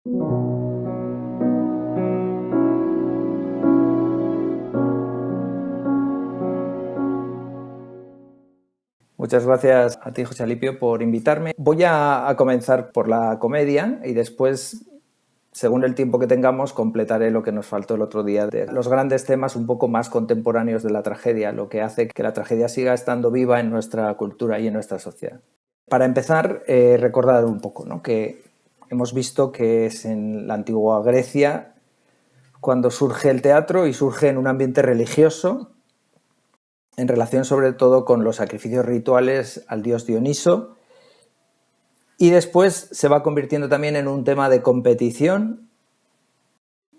Muchas gracias a ti, José Alipio, por invitarme. Voy a comenzar por la comedia y después, según el tiempo que tengamos, completaré lo que nos faltó el otro día de los grandes temas un poco más contemporáneos de la tragedia, lo que hace que la tragedia siga estando viva en nuestra cultura y en nuestra sociedad. Para empezar, recordar un poco, ¿no?, que hemos visto que es en la antigua Grecia cuando surge el teatro y surge en un ambiente religioso, en relación sobre todo con los sacrificios rituales al dios Dioniso, y después se va convirtiendo también en un tema de competición,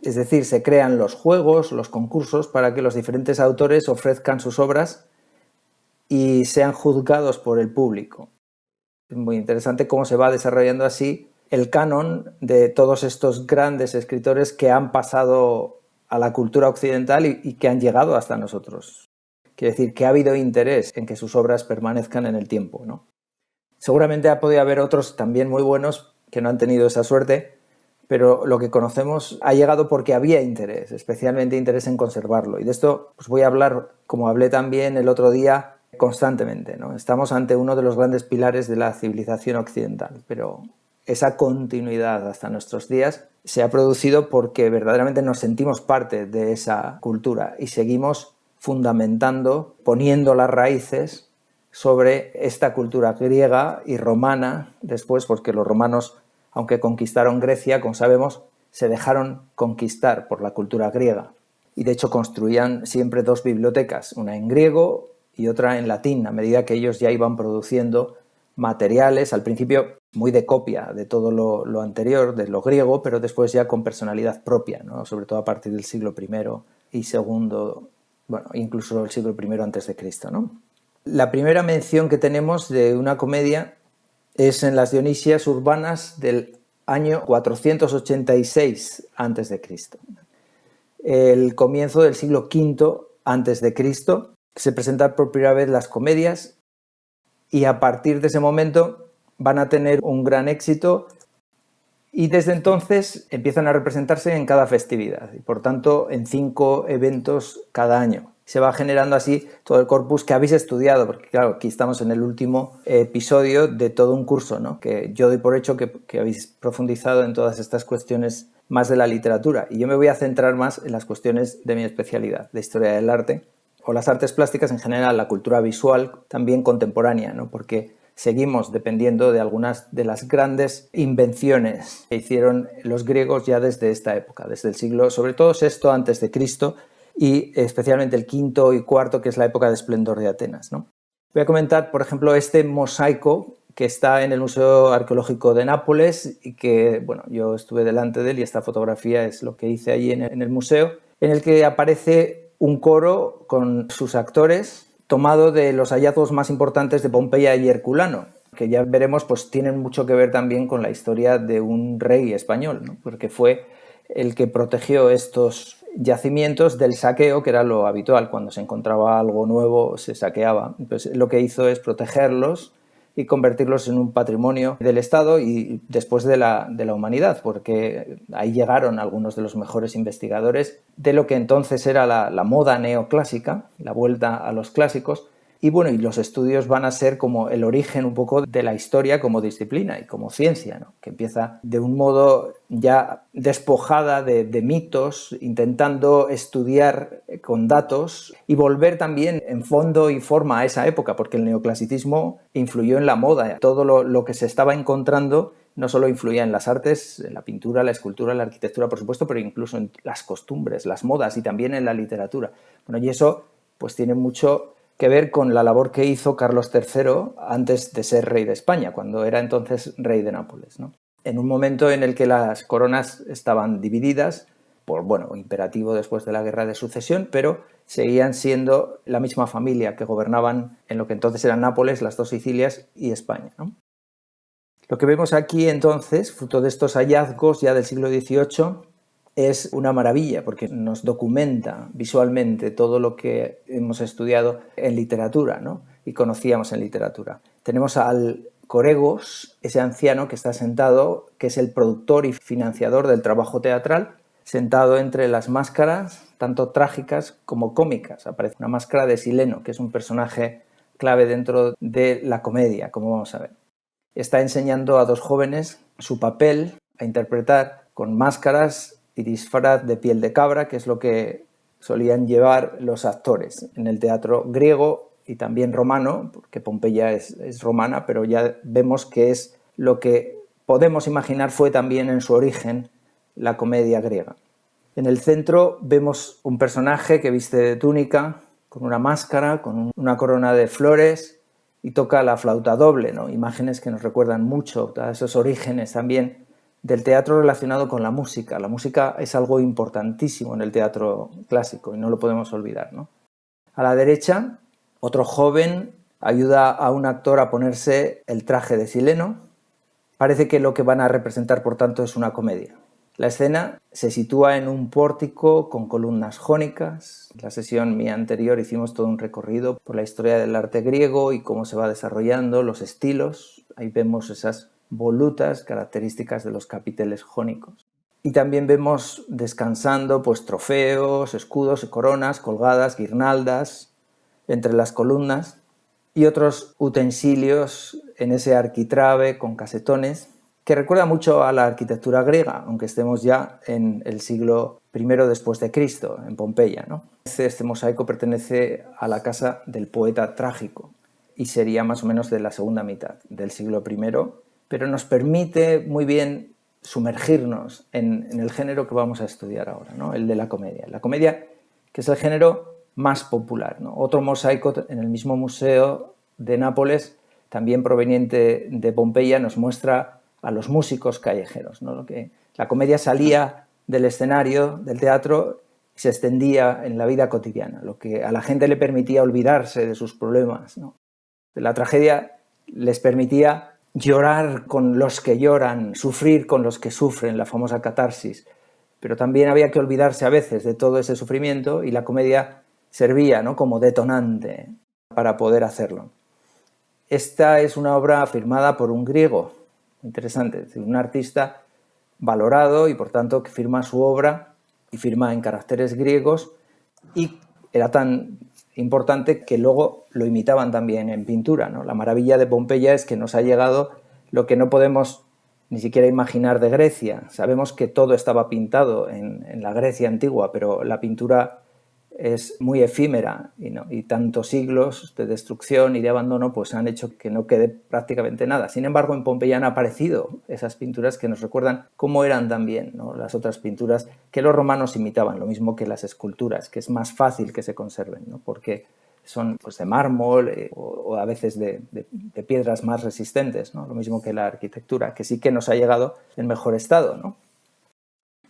es decir, se crean los juegos, los concursos, para que los diferentes autores ofrezcan sus obras y sean juzgados por el público. Es muy interesante cómo se va desarrollando así el canon de todos estos grandes escritores que han pasado a la cultura occidental y que han llegado hasta nosotros. Quiere decir que ha habido interés en que sus obras permanezcan en el tiempo, ¿no? Seguramente ha podido haber otros también muy buenos que no han tenido esa suerte, pero lo que conocemos ha llegado porque había interés, especialmente interés en conservarlo. Y de esto pues voy a hablar, como hablé también el otro día, constantemente, ¿no? Estamos ante uno de los grandes pilares de la civilización occidental, pero esa continuidad hasta nuestros días se ha producido porque verdaderamente nos sentimos parte de esa cultura y seguimos fundamentando, poniendo las raíces sobre esta cultura griega y romana después, porque los romanos, aunque conquistaron Grecia, como sabemos, se dejaron conquistar por la cultura griega y de hecho construían siempre dos bibliotecas, una en griego y otra en latín, a medida que ellos ya iban produciendo materiales, al principio muy de copia de todo lo anterior, de lo griego, pero después ya con personalidad propia, ¿no?, sobre todo a partir del siglo I y II, bueno, incluso el siglo I antes de Cristo, ¿no? La primera mención que tenemos de una comedia es en las Dionisias urbanas del año 486 a.C., el comienzo del siglo V a.C., se presentan por primera vez las comedias y a partir de ese momento van a tener un gran éxito y desde entonces empiezan a representarse en cada festividad y por tanto en 5 eventos cada año. Se va generando así todo el corpus que habéis estudiado, porque claro, aquí estamos en el último episodio de todo un curso, ¿no?, que yo doy por hecho que habéis profundizado en todas estas cuestiones más de la literatura, y yo me voy a centrar más en las cuestiones de mi especialidad, de historia del arte, o las artes plásticas en general, la cultura visual también contemporánea, ¿no?, porque seguimos dependiendo de algunas de las grandes invenciones que hicieron los griegos ya desde esta época, desde el siglo, sobre todo VI antes de Cristo, y especialmente el V y IV, que es la época de esplendor de Atenas, ¿no? Voy a comentar, por ejemplo, este mosaico que está en el Museo Arqueológico de Nápoles y que, bueno, yo estuve delante de él y esta fotografía es lo que hice allí en el museo, en el que aparece un coro con sus actores tomado de los hallazgos más importantes de Pompeya y Herculano, que ya veremos pues tienen mucho que ver también con la historia de un rey español, ¿no?, porque fue el que protegió estos yacimientos del saqueo, que era lo habitual, cuando se encontraba algo nuevo se saqueaba. Entonces lo que hizo es protegerlos y convertirlos en un patrimonio del Estado y después de la humanidad, porque ahí llegaron algunos de los mejores investigadores de lo que entonces era la moda neoclásica, la vuelta a los clásicos. Y bueno, y los estudios van a ser como el origen un poco de la historia como disciplina y como ciencia, ¿no?, que empieza de un modo ya despojada de mitos, intentando estudiar con datos y volver también en fondo y forma a esa época, porque el neoclasicismo influyó en la moda. Todo lo que se estaba encontrando no solo influía en las artes, en la pintura, la escultura, la arquitectura, por supuesto, pero incluso en las costumbres, las modas y también en la literatura. Bueno, y eso pues tiene mucho que ver con la labor que hizo Carlos III antes de ser rey de España, cuando era entonces rey de Nápoles, ¿no?, en un momento en el que las coronas estaban divididas por, bueno, imperativo después de la Guerra de Sucesión, pero seguían siendo la misma familia que gobernaban en lo que entonces eran Nápoles, las dos Sicilias y España, ¿no? Lo que vemos aquí entonces, fruto de estos hallazgos ya del siglo XVIII, es una maravilla porque nos documenta visualmente todo lo que hemos estudiado en literatura, ¿no?, y conocíamos en literatura. Tenemos al Coregos, ese anciano que está sentado, que es el productor y financiador del trabajo teatral, sentado entre las máscaras, tanto trágicas como cómicas. Aparece una máscara de Sileno, que es un personaje clave dentro de la comedia, como vamos a ver. Está enseñando a dos jóvenes su papel a interpretar con máscaras y disfraz de piel de cabra, que es lo que solían llevar los actores en el teatro griego y también romano, porque Pompeya es romana, pero ya vemos que es lo que podemos imaginar fue también en su origen la comedia griega. En el centro vemos un personaje que viste de túnica, con una máscara, con una corona de flores y toca la flauta doble, ¿no? Imágenes que nos recuerdan mucho a esos orígenes también del teatro relacionado con la música. La música es algo importantísimo en el teatro clásico y no lo podemos olvidar, ¿no? A la derecha, otro joven ayuda a un actor a ponerse el traje de Sileno. Parece que lo que van a representar, por tanto, es una comedia. La escena se sitúa en un pórtico con columnas jónicas. En la sesión mía anterior hicimos todo un recorrido por la historia del arte griego y cómo se va desarrollando, los estilos. Ahí vemos esas volutas características de los capiteles jónicos. Y también vemos descansando pues, trofeos, escudos y coronas colgadas, guirnaldas entre las columnas y otros utensilios en ese arquitrabe con casetones que recuerda mucho a la arquitectura griega, aunque estemos ya en el siglo I después de Cristo, en Pompeya, ¿no? Este mosaico pertenece a la casa del poeta Trágico y sería más o menos de la segunda mitad del siglo I, pero nos permite muy bien sumergirnos en el género que vamos a estudiar ahora, ¿no? El de la comedia. La comedia, que es el género más popular, ¿no? Otro mosaico en el mismo museo de Nápoles, también proveniente de Pompeya, nos muestra a los músicos callejeros, ¿no? La comedia salía del escenario, del teatro, y se extendía en la vida cotidiana, lo que a la gente le permitía olvidarse de sus problemas, ¿no? La tragedia les permitía llorar con los que lloran, sufrir con los que sufren, la famosa catarsis, pero también había que olvidarse a veces de todo ese sufrimiento y la comedia servía, ¿no?, como detonante para poder hacerlo. Esta es una obra firmada por un griego, interesante, es decir, un artista valorado y por tanto que firma su obra y firma en caracteres griegos y era tan importante que luego lo imitaban también en pintura, ¿no? La maravilla de Pompeya es que nos ha llegado lo que no podemos ni siquiera imaginar de Grecia. Sabemos que todo estaba pintado en la Grecia antigua, pero la pintura es muy efímera y tantos siglos de destrucción y de abandono pues han hecho que no quede prácticamente nada. Sin embargo, en Pompeya han aparecido esas pinturas que nos recuerdan cómo eran también, ¿no?, las otras pinturas que los romanos imitaban, lo mismo que las esculturas, que es más fácil que se conserven, ¿no?, porque son pues, de mármol o a veces de piedras más resistentes, ¿no?, lo mismo que la arquitectura, que sí que nos ha llegado en mejor estado, ¿no?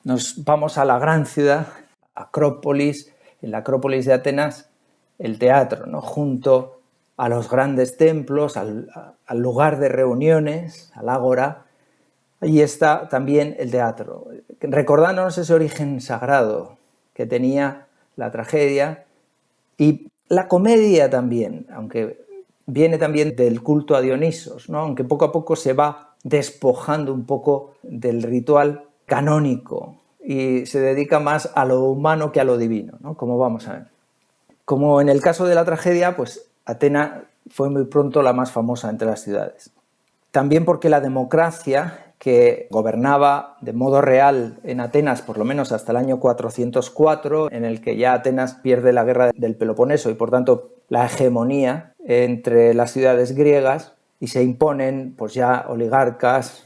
Nos vamos a la gran ciudad, Acrópolis. En la Acrópolis de Atenas, el teatro, ¿no?, junto a los grandes templos, al lugar de reuniones, al ágora, allí está también el teatro, recordándonos ese origen sagrado que tenía la tragedia y la comedia también, aunque viene también del culto a Dionisos, ¿no?, aunque poco a poco se va despojando un poco del ritual canónico y se dedica más a lo humano que a lo divino, ¿no?, como vamos a ver. Como en el caso de la tragedia, pues Atenas fue muy pronto la más famosa entre las ciudades. También porque la democracia que gobernaba de modo real en Atenas, por lo menos hasta el año 404, en el que ya Atenas pierde la guerra del Peloponeso y por tanto la hegemonía entre las ciudades griegas y se imponen pues ya oligarcas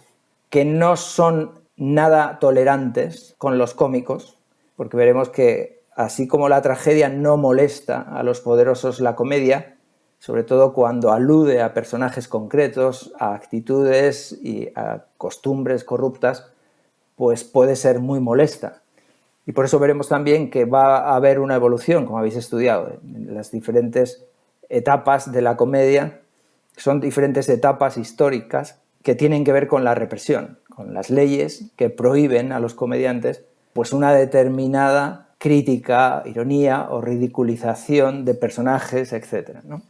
que no son nada tolerantes con los cómicos, porque veremos que así como la tragedia no molesta a los poderosos, la comedia, sobre todo cuando alude a personajes concretos, a actitudes y a costumbres corruptas, pues puede ser muy molesta. Y por eso veremos también que va a haber una evolución, como habéis estudiado, en las diferentes etapas de la comedia. Son diferentes etapas históricas que tienen que ver con la represión, con las leyes que prohíben a los comediantes pues una determinada crítica, ironía o ridiculización de personajes, etc., ¿no?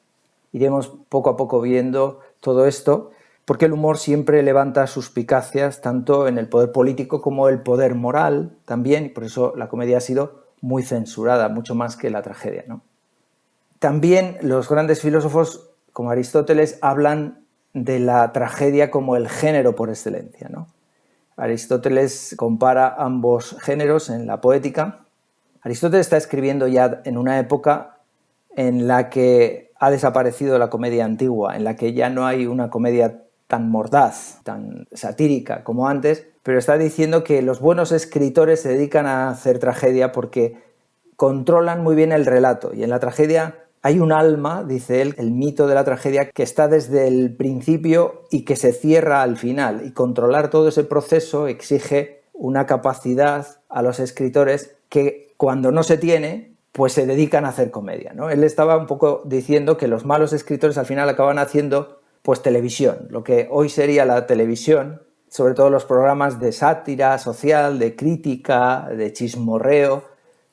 Iremos poco a poco viendo todo esto porque el humor siempre levanta suspicacias tanto en el poder político como el poder moral también, y por eso la comedia ha sido muy censurada, mucho más que la tragedia, ¿no? También los grandes filósofos, como Aristóteles, hablan de la tragedia como el género por excelencia, ¿no? Aristóteles compara ambos géneros en la poética. Aristóteles está escribiendo ya en una época en la que ha desaparecido la comedia antigua, en la que ya no hay una comedia tan mordaz, tan satírica como antes, pero está diciendo que los buenos escritores se dedican a hacer tragedia porque controlan muy bien el relato, y en la tragedia hay un alma, dice él, el mito de la tragedia, que está desde el principio y que se cierra al final, y controlar todo ese proceso exige una capacidad a los escritores que cuando no se tiene, pues se dedican a hacer comedia, ¿no? Él estaba un poco diciendo que los malos escritores al final acaban haciendo pues televisión, lo que hoy sería la televisión, sobre todo los programas de sátira social, de crítica, de chismorreo,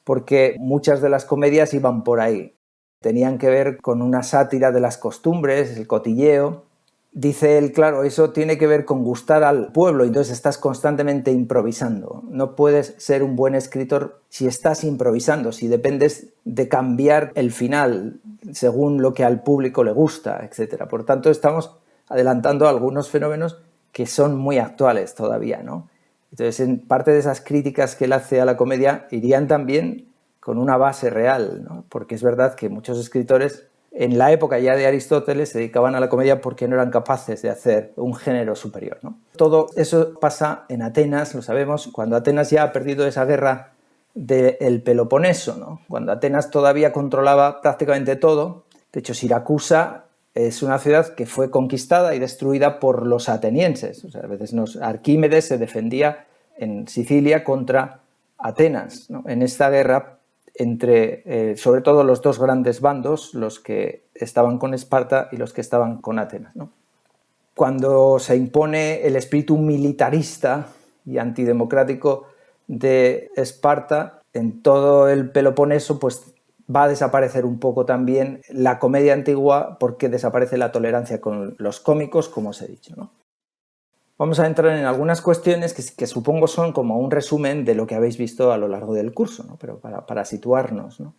porque muchas de las comedias iban por ahí. Tenían que ver con una sátira de las costumbres, el cotilleo. Dice él, claro, eso tiene que ver con gustar al pueblo, entonces estás constantemente improvisando. No puedes ser un buen escritor si estás improvisando, si dependes de cambiar el final según lo que al público le gusta, etc. Por tanto, estamos adelantando algunos fenómenos que son muy actuales todavía, ¿no? Entonces, en parte de esas críticas que él hace a la comedia irían también con una base real, ¿no? Porque es verdad que muchos escritores en la época ya de Aristóteles se dedicaban a la comedia porque no eran capaces de hacer un género superior, ¿no? Todo eso pasa en Atenas, lo sabemos, cuando Atenas ya ha perdido esa guerra del Peloponeso, ¿no? Cuando Atenas todavía controlaba prácticamente todo. De hecho, Siracusa es una ciudad que fue conquistada y destruida por los atenienses. O sea, a veces Arquímedes se defendía en Sicilia contra Atenas, ¿no? En esta guerra entre, sobre todo, los dos grandes bandos, los que estaban con Esparta y los que estaban con Atenas, ¿no? Cuando se impone el espíritu militarista y antidemocrático de Esparta, en todo el Peloponeso, pues va a desaparecer un poco también la comedia antigua porque desaparece la tolerancia con los cómicos, como os he dicho, ¿no? Vamos a entrar en algunas cuestiones que supongo son como un resumen de lo que habéis visto a lo largo del curso, ¿no? Pero para situarnos, ¿no?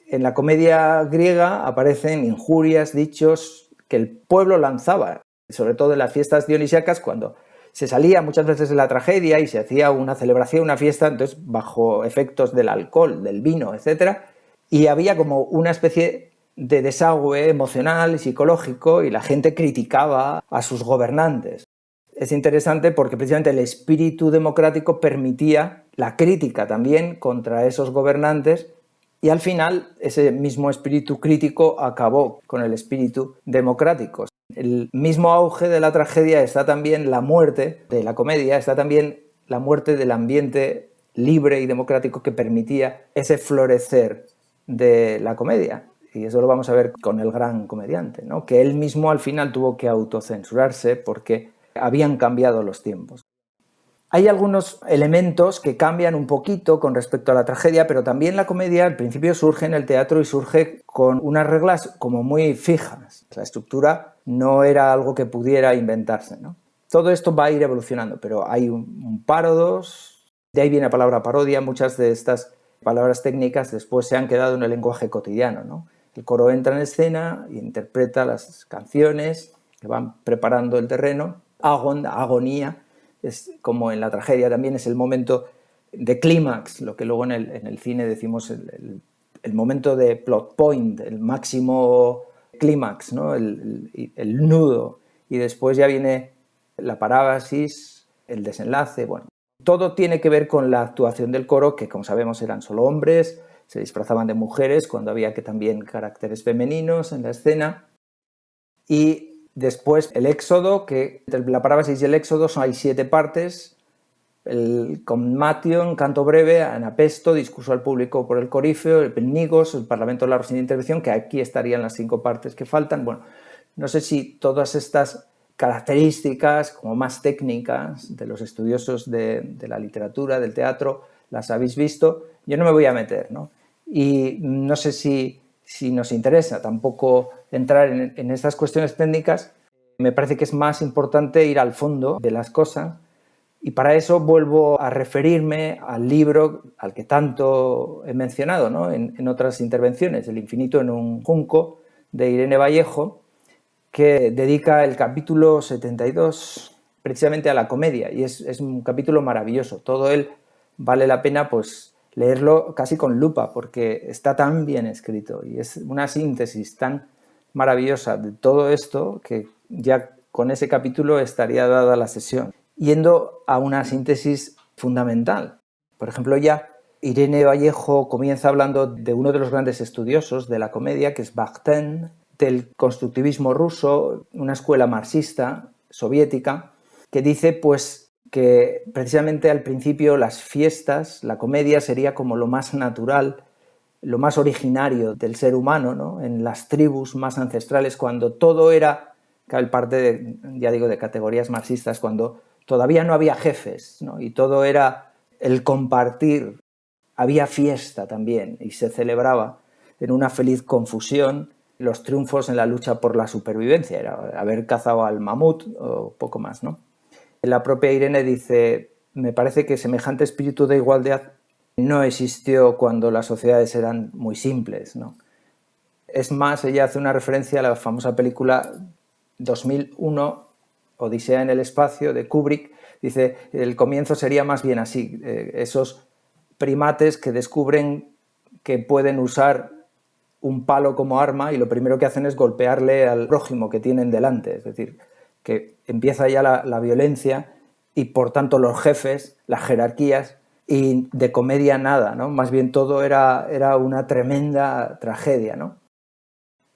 En la comedia griega aparecen injurias, dichos que el pueblo lanzaba, sobre todo en las fiestas dionisíacas, cuando se salía muchas veces de la tragedia y se hacía una celebración, una fiesta, entonces bajo efectos del alcohol, del vino, etc. Y había como una especie de desagüe emocional y psicológico y la gente criticaba a sus gobernantes. Es interesante porque precisamente el espíritu democrático permitía la crítica también contra esos gobernantes y al final ese mismo espíritu crítico acabó con el espíritu democrático. El mismo auge de la tragedia está también la muerte de la comedia, está también la muerte del ambiente libre y democrático que permitía ese florecer de la comedia. Y eso lo vamos a ver con el gran comediante, ¿no? Que él mismo al final tuvo que autocensurarse porque habían cambiado los tiempos. Hay algunos elementos que cambian un poquito con respecto a la tragedia, pero también la comedia al principio surge en el teatro y surge con unas reglas como muy fijas. La estructura no era algo que pudiera inventarse, ¿no? Todo esto va a ir evolucionando, pero hay un parodos, de ahí viene la palabra parodia, muchas de estas palabras técnicas después se han quedado en el lenguaje cotidiano, ¿no? El coro entra en escena e interpreta las canciones que van preparando el terreno. Agonía, es como en la tragedia también, es el momento de clímax, lo que luego en el cine decimos el momento de plot point, el máximo clímax, ¿no? el nudo, y después ya viene la parábasis, el desenlace. Bueno, todo tiene que ver con la actuación del coro, que como sabemos eran solo hombres, se disfrazaban de mujeres cuando había que también caracteres femeninos en la escena, y después el éxodo, que entre la parábasis y el éxodo hay 7 partes: el Comation, canto breve, anapesto, discurso al público por el corífeo, el Pennigos, el parlamento largo sin intervención, que aquí estarían las 5 partes que faltan. Bueno, no sé si todas estas características como más técnicas de los estudiosos de la literatura, del teatro, las habéis visto. Yo no me voy a meter, ¿no? Y no sé si nos interesa tampoco entrar en estas cuestiones técnicas. Me parece que es más importante ir al fondo de las cosas y para eso vuelvo a referirme al libro al que tanto he mencionado, ¿no? en otras intervenciones, El infinito en un junco, de Irene Vallejo, que dedica el capítulo 72 precisamente a la comedia y es un capítulo maravilloso. Todo él vale la pena pues leerlo casi con lupa porque está tan bien escrito y es una síntesis tan maravillosa de todo esto que ya con ese capítulo estaría dada la sesión. Yendo a una síntesis fundamental. Por ejemplo, ya Irene Vallejo comienza hablando de uno de los grandes estudiosos de la comedia, que es Bakhtin, del constructivismo ruso, una escuela marxista soviética, que dice pues que precisamente al principio las fiestas, la comedia sería como lo más natural, lo más originario del ser humano, ¿no? En las tribus más ancestrales, cuando todo era, cabe parte de, ya digo, de categorías marxistas, cuando todavía no había jefes, ¿no? Y todo era el compartir, había fiesta también y se celebraba en una feliz confusión los triunfos en la lucha por la supervivencia, era haber cazado al mamut o poco más, ¿no? La propia Irene dice, me parece que semejante espíritu de igualdad no existió cuando las sociedades eran muy simples, ¿no? Es más, ella hace una referencia a la famosa película 2001, Odisea en el espacio, de Kubrick. Dice, el comienzo sería más bien así, esos primates que descubren que pueden usar un palo como arma y lo primero que hacen es golpearle al prójimo que tienen delante, es decir, que empieza ya la violencia y por tanto los jefes, las jerarquías, y de comedia nada, ¿no? Más bien todo era una tremenda tragedia, ¿no?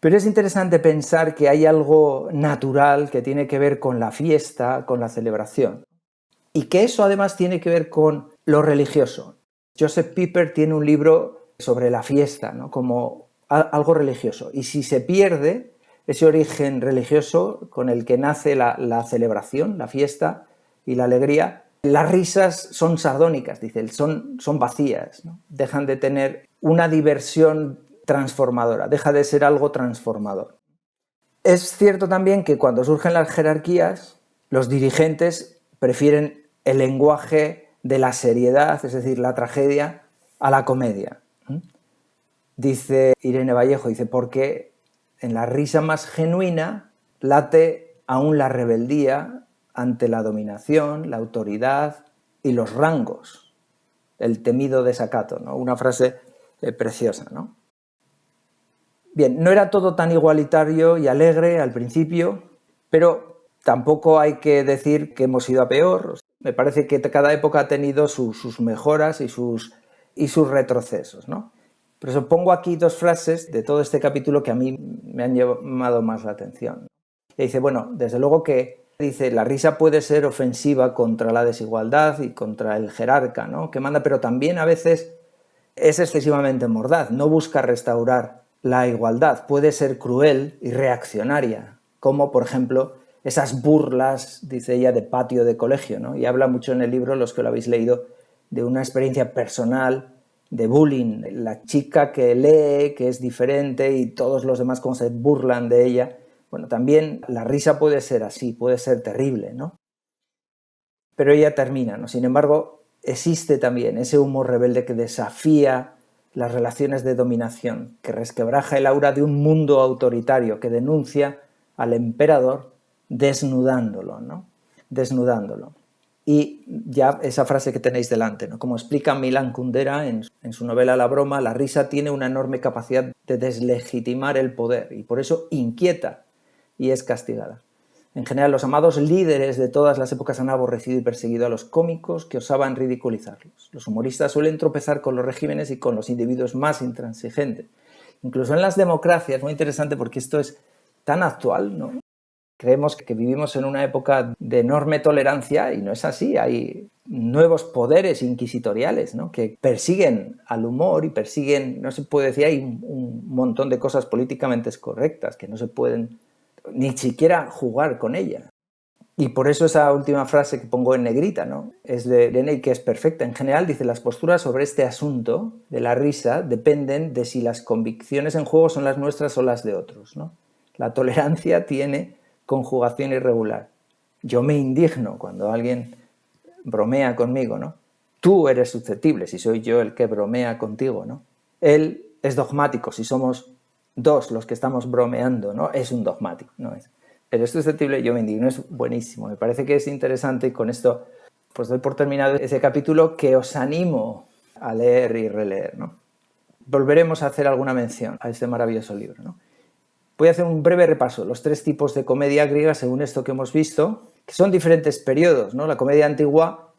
Pero es interesante pensar que hay algo natural que tiene que ver con la fiesta, con la celebración, y que eso además tiene que ver con lo religioso. Joseph Pieper tiene un libro sobre la fiesta, ¿no? Como algo religioso, y si se pierde ese origen religioso con el que nace la celebración, la fiesta y la alegría, las risas son sardónicas, dice, son vacías, ¿no? Dejan de tener una diversión transformadora, deja de ser algo transformador. Es cierto también que cuando surgen las jerarquías, los dirigentes prefieren el lenguaje de la seriedad, es decir, la tragedia, a la comedia. Dice Irene Vallejo, dice, porque en la risa más genuina late aún la rebeldía ante la dominación, la autoridad y los rangos, el temido desacato, ¿no? Una frase preciosa, ¿no? Bien, no era todo tan igualitario y alegre al principio, pero tampoco hay que decir que hemos ido a peor. Me parece que cada época ha tenido sus mejoras y sus retrocesos, ¿no? Por eso pongo aquí dos frases de todo este capítulo que a mí me han llamado más la atención. Y dice, bueno, desde luego que, dice, la risa puede ser ofensiva contra la desigualdad y contra el jerarca, ¿no? Que manda, pero también a veces es excesivamente mordaz, no busca restaurar la igualdad, puede ser cruel y reaccionaria, como por ejemplo esas burlas, dice ella, de patio de colegio, ¿no? Y habla mucho en el libro, los que lo habéis leído, de una experiencia personal de bullying, la chica que lee, que es diferente y todos los demás como se burlan de ella. Bueno, también la risa puede ser así, puede ser terrible, ¿no? Pero ella termina, ¿no? Sin embargo, existe también ese humor rebelde que desafía las relaciones de dominación, que resquebraja el aura de un mundo autoritario, que denuncia al emperador desnudándolo, ¿no? Desnudándolo. Y ya esa frase que tenéis delante, ¿no? Como explica Milan Kundera en su novela La broma, la risa tiene una enorme capacidad de deslegitimar el poder y por eso inquieta y es castigada. En general, los amados líderes de todas las épocas han aborrecido y perseguido a los cómicos que osaban ridiculizarlos. Los humoristas suelen tropezar con los regímenes y con los individuos más intransigentes. Incluso en las democracias, muy interesante porque esto es tan actual, ¿no? Creemos que vivimos en una época de enorme tolerancia y no es así. Hay nuevos poderes inquisitoriales, ¿no? Que persiguen al humor y persiguen, no se puede decir, hay un montón de cosas políticamente correctas que no se pueden ni siquiera jugar con ella. Y por eso esa última frase que pongo en negrita, ¿no? Es de Irene, que es perfecta. En general, dice, las posturas sobre este asunto de la risa dependen de si las convicciones en juego son las nuestras o las de otros, ¿no? La tolerancia tiene conjugación irregular. Yo me indigno cuando alguien bromea conmigo, ¿no? Tú eres susceptible si soy yo el que bromea contigo, ¿no? Él es dogmático si somos dos los que estamos bromeando, ¿no? Es un dogmático, no es. Eres susceptible, yo me indigno, es buenísimo. Me parece que es interesante y con esto pues doy por terminado ese capítulo que os animo a leer y releer, ¿no? Volveremos a hacer alguna mención a este maravilloso libro, ¿no? Voy a hacer un breve repaso, los 3 tipos de comedia griega según esto que hemos visto, que son diferentes periodos, ¿no? La comedia antigua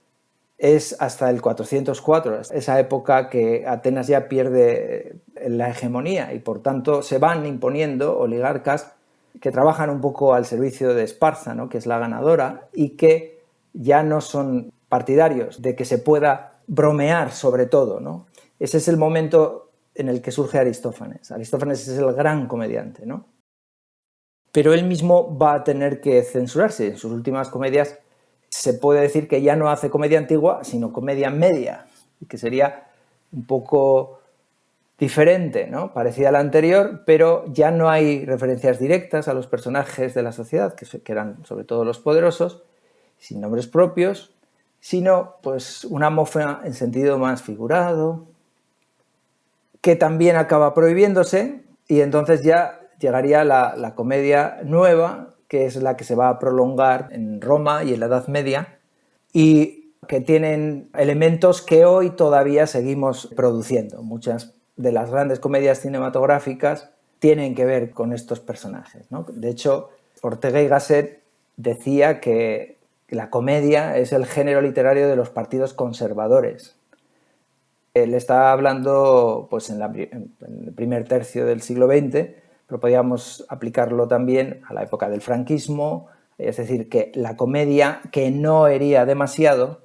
es hasta el 404, esa época que Atenas ya pierde la hegemonía y por tanto se van imponiendo oligarcas que trabajan un poco al servicio de Esparza, ¿no? Que es la ganadora, y que ya no son partidarios de que se pueda bromear sobre todo, ¿no? Ese es el momento en el que surge Aristófanes. Aristófanes es el gran comediante, ¿no? Pero él mismo va a tener que censurarse. En sus últimas comedias se puede decir que ya no hace comedia antigua, sino comedia media, que sería un poco diferente, ¿no? Parecida a la anterior, pero ya no hay referencias directas a los personajes de la sociedad, que eran sobre todo los poderosos, sin nombres propios, sino pues una mofa en sentido más figurado, que también acaba prohibiéndose, y entonces ya llegaría la comedia nueva, que es la que se va a prolongar en Roma y en la Edad Media, y que tienen elementos que hoy todavía seguimos produciendo. Muchas de las grandes comedias cinematográficas tienen que ver con estos personajes, ¿no? De hecho, Ortega y Gasset decía que la comedia es el género literario de los partidos conservadores. Él está hablando pues, en el primer tercio del siglo XX, pero podríamos aplicarlo también a la época del franquismo, es decir, que la comedia que no hería demasiado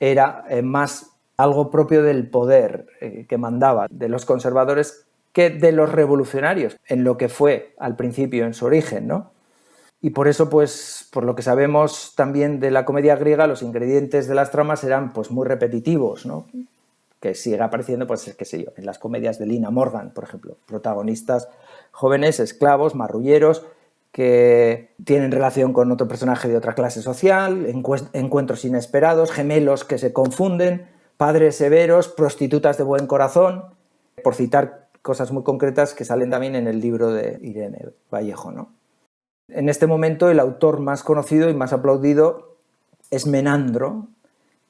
era más algo propio del poder que mandaba, de los conservadores, que de los revolucionarios, en lo que fue al principio en su origen, ¿no? Y por eso, pues, por lo que sabemos también de la comedia griega, los ingredientes de las tramas eran pues muy repetitivos, ¿no? Que sigue apareciendo, pues, qué sé yo, en las comedias de Lina Morgan, por ejemplo, protagonistas jóvenes, esclavos, marrulleros, que tienen relación con otro personaje de otra clase social, encuentros inesperados, gemelos que se confunden, padres severos, prostitutas de buen corazón, por citar cosas muy concretas que salen también en el libro de Irene Vallejo, ¿no? En este momento el autor más conocido y más aplaudido es Menandro,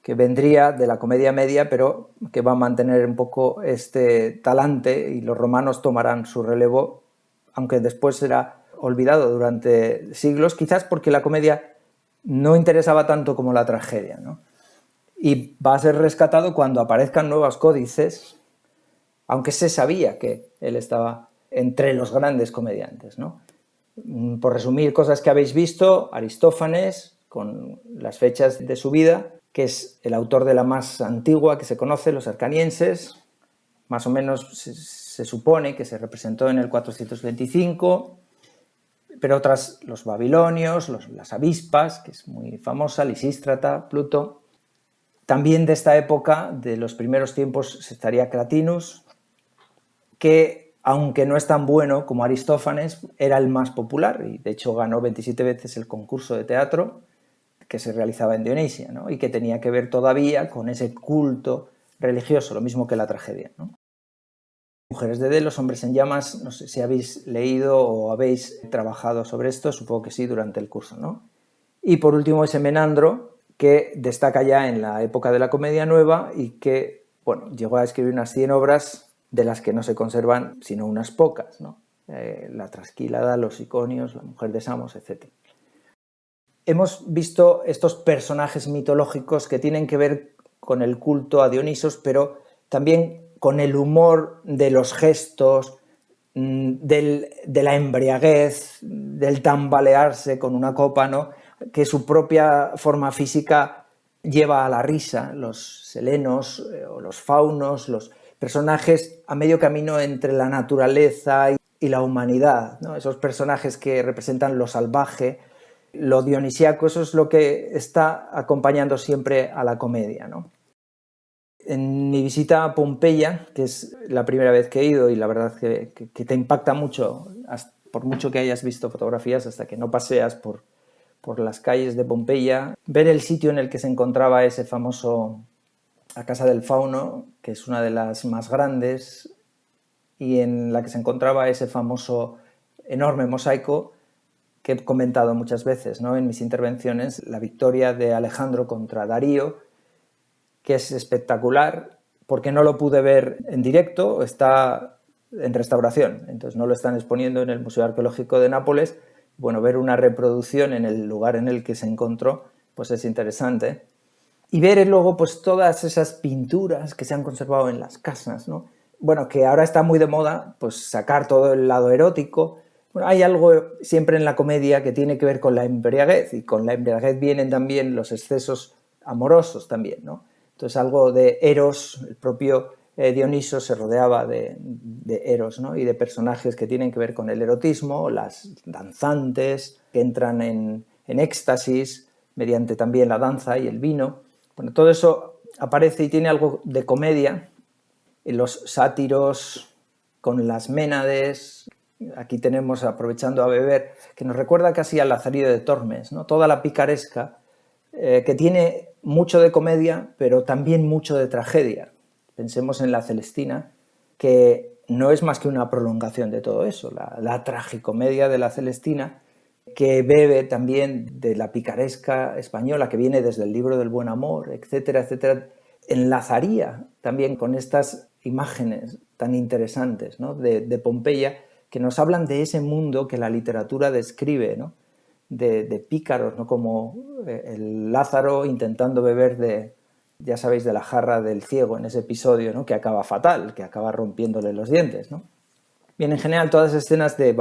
que vendría de la comedia media, pero que va a mantener un poco este talante y los romanos tomarán su relevo, aunque después será olvidado durante siglos, quizás porque la comedia no interesaba tanto como la tragedia, ¿no? Y va a ser rescatado cuando aparezcan nuevos códices, aunque se sabía que él estaba entre los grandes comediantes, ¿no? Por resumir cosas que habéis visto, Aristófanes, con las fechas de su vida, que es el autor de la más antigua que se conoce, los Arcanienses, más o menos se supone que se representó en el 425, pero otras, los babilonios, las avispas, que es muy famosa, Lisístrata, Pluto. También de esta época, de los primeros tiempos, estaría Cratinus, que aunque no es tan bueno como Aristófanes, era el más popular y de hecho ganó 27 veces el concurso de teatro que se realizaba en Dionisia, ¿no? Y que tenía que ver todavía con ese culto religioso, lo mismo que la tragedia, ¿no? Mujeres de Delos, Hombres en Llamas, no sé si habéis leído o habéis trabajado sobre esto, supongo que sí, durante el curso, ¿no? Y por último ese Menandro, que destaca ya en la época de la Comedia Nueva y que, bueno, llegó a escribir unas 100 obras de las que no se conservan sino unas pocas, ¿no? La Trasquílada, Los Iconios, La Mujer de Samos, etc. Hemos visto estos personajes mitológicos que tienen que ver con el culto a Dionisos, pero también con el humor de los gestos, de la embriaguez, del tambalearse con una copa, ¿no? Que su propia forma física lleva a la risa, los selenos o los faunos, los personajes a medio camino entre la naturaleza y la humanidad, ¿no? Esos personajes que representan lo salvaje, lo dionisíaco, eso es lo que está acompañando siempre a la comedia, ¿no? En mi visita a Pompeya, que es la primera vez que he ido y la verdad que te impacta mucho por mucho que hayas visto fotografías, hasta que no paseas por las calles de Pompeya, ver el sitio en el que se encontraba ese famoso, la Casa del Fauno, que es una de las más grandes, y en la que se encontraba ese famoso enorme mosaico que he comentado muchas veces, ¿no?, en mis intervenciones, la victoria de Alejandro contra Darío, que es espectacular, porque no lo pude ver en directo, está en restauración, entonces no lo están exponiendo en el Museo Arqueológico de Nápoles. Bueno, ver una reproducción en el lugar en el que se encontró, pues es interesante. Y ver luego pues todas esas pinturas que se han conservado en las casas, ¿no? Bueno, que ahora está muy de moda, pues sacar todo el lado erótico. Bueno, hay algo siempre en la comedia que tiene que ver con la embriaguez, y con la embriaguez vienen también los excesos amorosos también, ¿no? Entonces algo de Eros, el propio Dioniso se rodeaba de Eros, ¿no?, y de personajes que tienen que ver con el erotismo, las danzantes que entran en éxtasis mediante también la danza y el vino. Bueno, todo eso aparece y tiene algo de comedia. Los sátiros con las Ménades, aquí tenemos Aprovechando a beber, que nos recuerda casi al Lazarillo de Tormes, ¿no? Toda la picaresca, que tiene mucho de comedia, pero también mucho de tragedia. Pensemos en la Celestina, que no es más que una prolongación de todo eso, la tragicomedia de la Celestina, que bebe también de la picaresca española, que viene desde el libro del Buen Amor, etcétera, etcétera. Enlazaría también con estas imágenes tan interesantes, ¿no?, de Pompeya, que nos hablan de ese mundo que la literatura describe, ¿no?, de pícaros, ¿no?, como el Lázaro intentando beber ya sabéis, de la jarra del ciego en ese episodio, ¿no?, que acaba fatal, que acaba rompiéndole los dientes, ¿no? Bien, en general todas las escenas de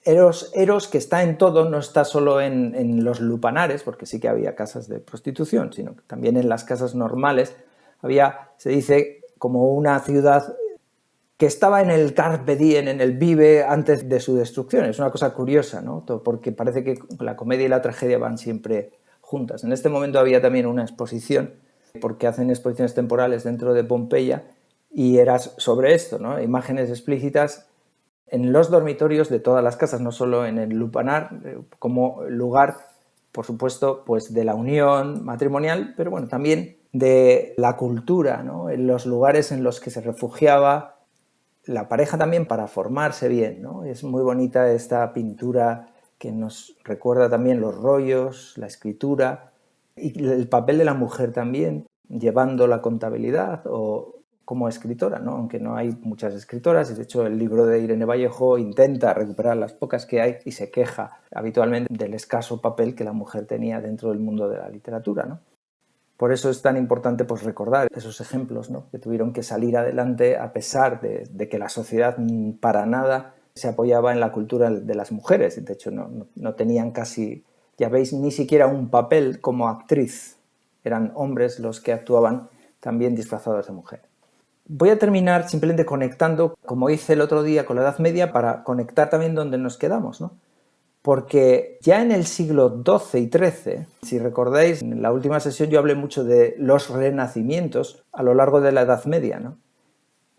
Eros, que está en todo, no está solo en los lupanares, porque sí que había casas de prostitución, sino que también en las casas normales había, se dice, como una ciudad que estaba en el carpe diem, en el vive antes de su destrucción. Es una cosa curiosa, ¿no?, porque parece que la comedia y la tragedia van siempre juntas. En este momento había también una exposición, porque hacen exposiciones temporales dentro de Pompeya, y era sobre esto, ¿no?, imágenes explícitas en los dormitorios de todas las casas, no solo en el lupanar, como lugar, por supuesto, pues de la unión matrimonial, pero bueno, también de la cultura, ¿no?, en los lugares en los que se refugiaba la pareja también para formarse bien, ¿no? Es muy bonita esta pintura que nos recuerda también los rollos, la escritura y el papel de la mujer también, llevando la contabilidad o como escritora, ¿no?, aunque no hay muchas escritoras, y de hecho el libro de Irene Vallejo intenta recuperar las pocas que hay y se queja habitualmente del escaso papel que la mujer tenía dentro del mundo de la literatura, ¿no? Por eso es tan importante pues recordar esos ejemplos, ¿no?, que tuvieron que salir adelante a pesar de que la sociedad para nada se apoyaba en la cultura de las mujeres. De hecho, no tenían casi, ya veis, ni siquiera un papel como actriz. Eran hombres los que actuaban también disfrazados de mujer. Voy a terminar simplemente conectando, como hice el otro día con la Edad Media, para conectar también donde nos quedamos, ¿no? Porque ya en el siglo XII y XIII, si recordáis, en la última sesión yo hablé mucho de los renacimientos a lo largo de la Edad Media, ¿no?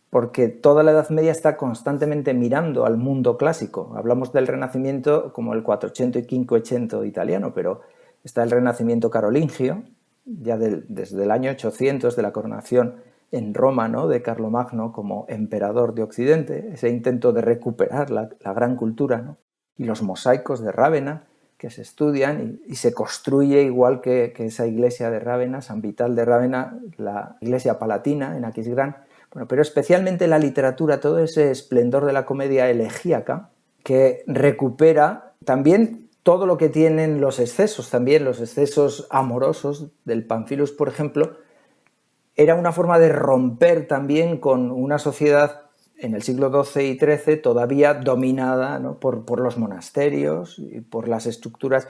Porque toda la Edad Media está constantemente mirando al mundo clásico. Hablamos del Renacimiento como el 400 y 500 italiano, pero está el Renacimiento carolingio, ya desde el año 800 de la coronación en Roma, ¿no?, de Carlomagno como emperador de Occidente, ese intento de recuperar la gran cultura, ¿no?, y los mosaicos de Rávena, que se estudian y se construye igual que esa iglesia de Rávena, San Vital de Rávena, la iglesia palatina en Aquisgrán. Bueno, pero especialmente la literatura, todo ese esplendor de la comedia elegíaca, que recupera también todo lo que tienen los excesos, también los excesos amorosos del Pánfilus, por ejemplo, era una forma de romper también con una sociedad en el siglo XII y XIII todavía dominada, ¿no?, por los monasterios y por las estructuras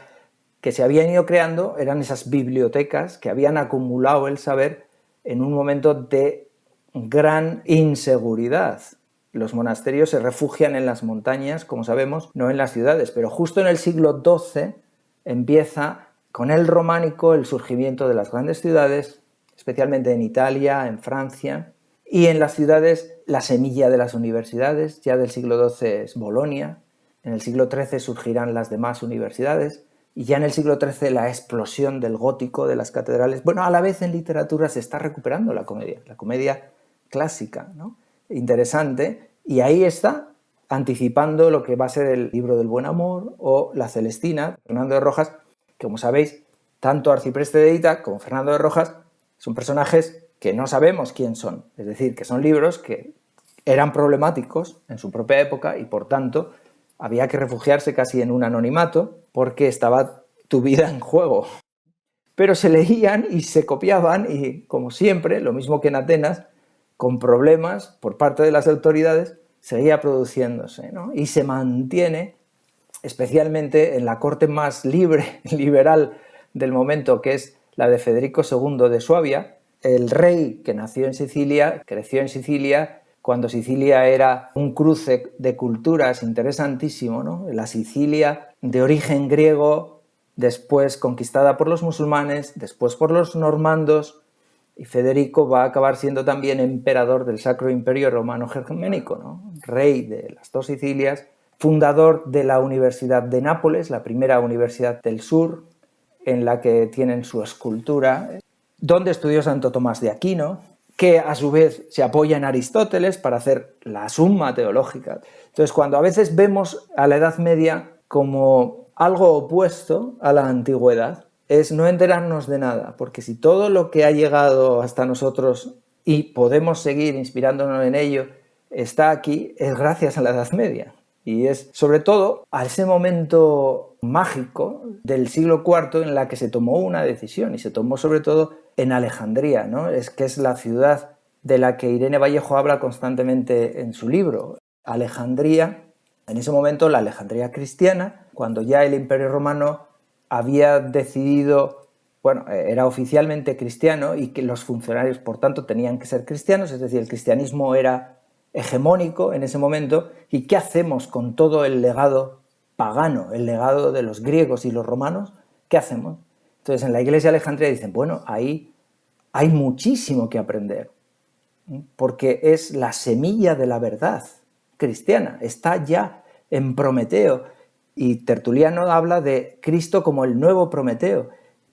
que se habían ido creando. Eran esas bibliotecas que habían acumulado el saber en un momento de gran inseguridad. Los monasterios se refugian en las montañas, como sabemos, no en las ciudades, pero justo en el siglo XII empieza con el románico el surgimiento de las grandes ciudades, especialmente en Italia, en Francia, y en las ciudades la semilla de las universidades, ya del siglo XII es Bolonia, En el siglo XIII surgirán las demás universidades y ya en el siglo XIII la explosión del gótico, de las catedrales. Bueno, a la vez en literatura se está recuperando la comedia clásica, ¿no? Interesante, y ahí está anticipando lo que va a ser el libro del buen amor o la Celestina, Fernando de Rojas, que como sabéis, tanto Arcipreste de Hita como Fernando de Rojas son personajes que no sabemos quién son, es decir, que son libros que eran problemáticos en su propia época y por tanto había que refugiarse casi en un anonimato porque estaba tu vida en juego. Pero se leían y se copiaban y, como siempre, lo mismo que en Atenas, con problemas por parte de las autoridades, seguía produciéndose, ¿no? Y se mantiene, especialmente en la corte más libre, liberal del momento, que es la de Federico II de Suabia, el rey que nació en Sicilia, creció en Sicilia, cuando Sicilia era un cruce de culturas interesantísimo, ¿no? La Sicilia de origen griego, después conquistada por los musulmanes, después por los normandos, y Federico va a acabar siendo también emperador del Sacro Imperio Romano Germánico, ¿no? Rey de las dos Sicilias, fundador de la Universidad de Nápoles, la primera universidad del sur, en la que tienen su escultura, donde estudió Santo Tomás de Aquino, que a su vez se apoya en Aristóteles para hacer la suma teológica. Entonces, cuando a veces vemos a la Edad Media como algo opuesto a la antigüedad, es no enterarnos de nada, porque si todo lo que ha llegado hasta nosotros y podemos seguir inspirándonos en ello está aquí, es gracias a la Edad Media. Y es sobre todo a ese momento mágico del siglo IV en la que se tomó una decisión, y se tomó sobre todo en Alejandría, ¿no? Que es la ciudad de la que Irene Vallejo habla constantemente en su libro. Alejandría, en ese momento la Alejandría cristiana, cuando ya el Imperio Romano había decidido, bueno, era oficialmente cristiano y que los funcionarios, por tanto, tenían que ser cristianos, es decir, el cristianismo era hegemónico en ese momento. ¿Y qué hacemos con todo el legado pagano, el legado de los griegos y los romanos? ¿Qué hacemos? Entonces, en la iglesia de Alejandría dicen, bueno, ahí hay muchísimo que aprender, porque es la semilla de la verdad cristiana, está ya en Prometeo, y Tertuliano habla de Cristo como el nuevo Prometeo.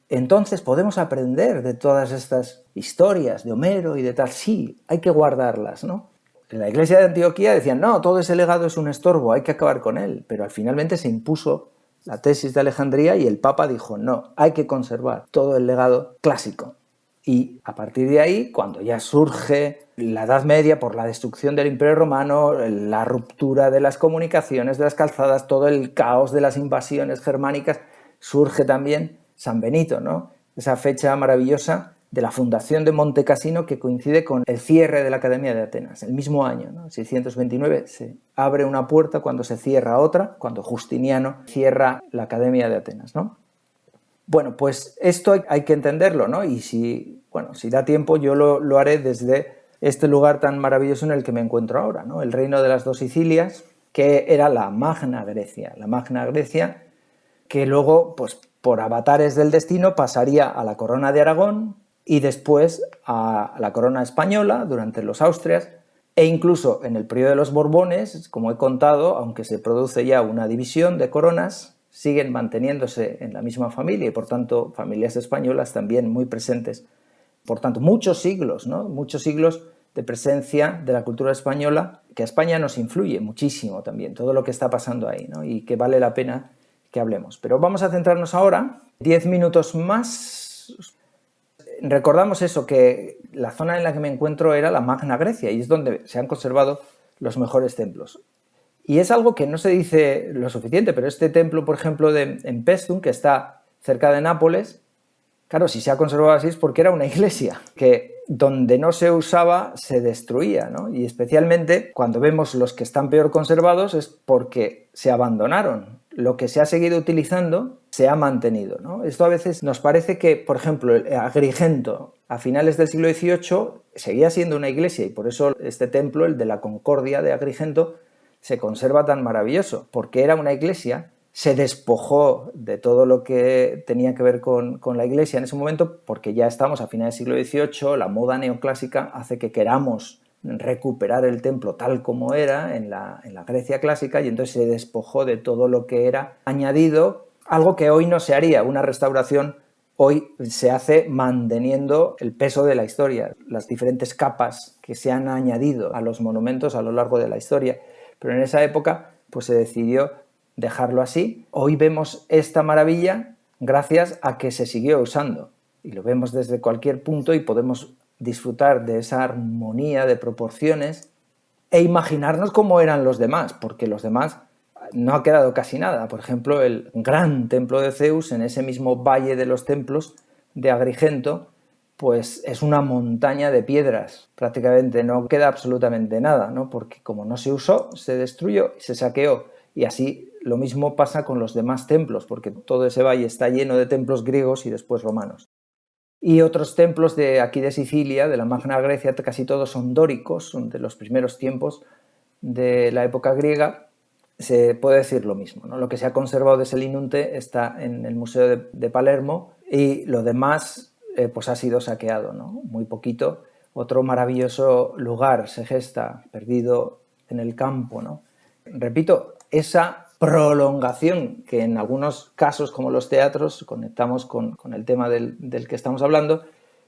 Entonces podemos aprender de todas estas historias de Homero y de tal. Sí, hay que guardarlas, ¿no? En la iglesia de Antioquía decían, no, todo ese legado es un estorbo, hay que acabar con él. Pero finalmente se impuso la tesis de Alejandría y el Papa dijo, no, hay que conservar todo el legado clásico. Y a partir de ahí, cuando ya surge la Edad Media por la destrucción del Imperio Romano, la ruptura de las comunicaciones, de las calzadas, todo el caos de las invasiones germánicas, surge también San Benito, ¿no? Esa fecha maravillosa de la fundación de Monte Cassino que coincide con el cierre de la Academia de Atenas. El mismo año, ¿no? 629, se abre una puerta cuando se cierra otra, cuando Justiniano cierra la Academia de Atenas, ¿no? Bueno, pues esto hay que entenderlo, ¿no? Y si da tiempo, yo lo haré desde este lugar tan maravilloso en el que me encuentro ahora, ¿no? El reino de las dos Sicilias, que era la Magna Grecia que luego, pues por avatares del destino, pasaría a la corona de Aragón y después a la corona española durante los Austrias, e incluso en el periodo de los Borbones, como he contado, aunque se produce ya una división de coronas, siguen manteniéndose en la misma familia y, por tanto, familias españolas también muy presentes. Por tanto, muchos siglos, ¿no? Muchos siglos de presencia de la cultura española, que a España nos influye muchísimo también, todo lo que está pasando ahí, ¿no? Y que vale la pena que hablemos. Pero vamos a centrarnos ahora, 10 minutos más. Recordamos eso, que la zona en la que me encuentro era la Magna Grecia y es donde se han conservado los mejores templos. Y es algo que no se dice lo suficiente, pero este templo, por ejemplo, en Paestum, que está cerca de Nápoles, claro, si se ha conservado así es porque era una iglesia, que donde no se usaba se destruía, ¿no? Y especialmente cuando vemos los que están peor conservados es porque se abandonaron. Lo que se ha seguido utilizando se ha mantenido, ¿no? Esto a veces nos parece que, por ejemplo, Agrigento, a finales del siglo XVIII, seguía siendo una iglesia y por eso este templo, el de la Concordia de Agrigento, se conserva tan maravilloso, porque era una iglesia, se despojó de todo lo que tenía que ver con la iglesia en ese momento, porque ya estamos a finales del siglo XVIII, la moda neoclásica hace que queramos recuperar el templo tal como era en la Grecia clásica, y entonces se despojó de todo lo que era añadido, algo que hoy no se haría. Una restauración hoy se hace manteniendo el peso de la historia, las diferentes capas que se han añadido a los monumentos a lo largo de la historia, pero en esa época pues se decidió dejarlo así. Hoy vemos esta maravilla gracias a que se siguió usando, y lo vemos desde cualquier punto y podemos disfrutar de esa armonía de proporciones e imaginarnos cómo eran los demás, porque los demás no ha quedado casi nada. Por ejemplo, el gran templo de Zeus, en ese mismo valle de los templos de Agrigento, pues es una montaña de piedras, prácticamente no queda absolutamente nada, ¿no? Porque como no se usó, se destruyó y se saqueó. Y así lo mismo pasa con los demás templos, porque todo ese valle está lleno de templos griegos y después romanos. Y otros templos de aquí de Sicilia, de la Magna Grecia, casi todos son dóricos, son de los primeros tiempos de la época griega. Se puede decir lo mismo, ¿no? Lo que se ha conservado de Selinunte está en el Museo de Palermo, y lo demás pues ha sido saqueado, ¿no? Muy poquito. Otro maravilloso lugar, Segesta, perdido en el campo, ¿no? Repito, esa prolongación que en algunos casos, como los teatros, conectamos con el tema del que estamos hablando,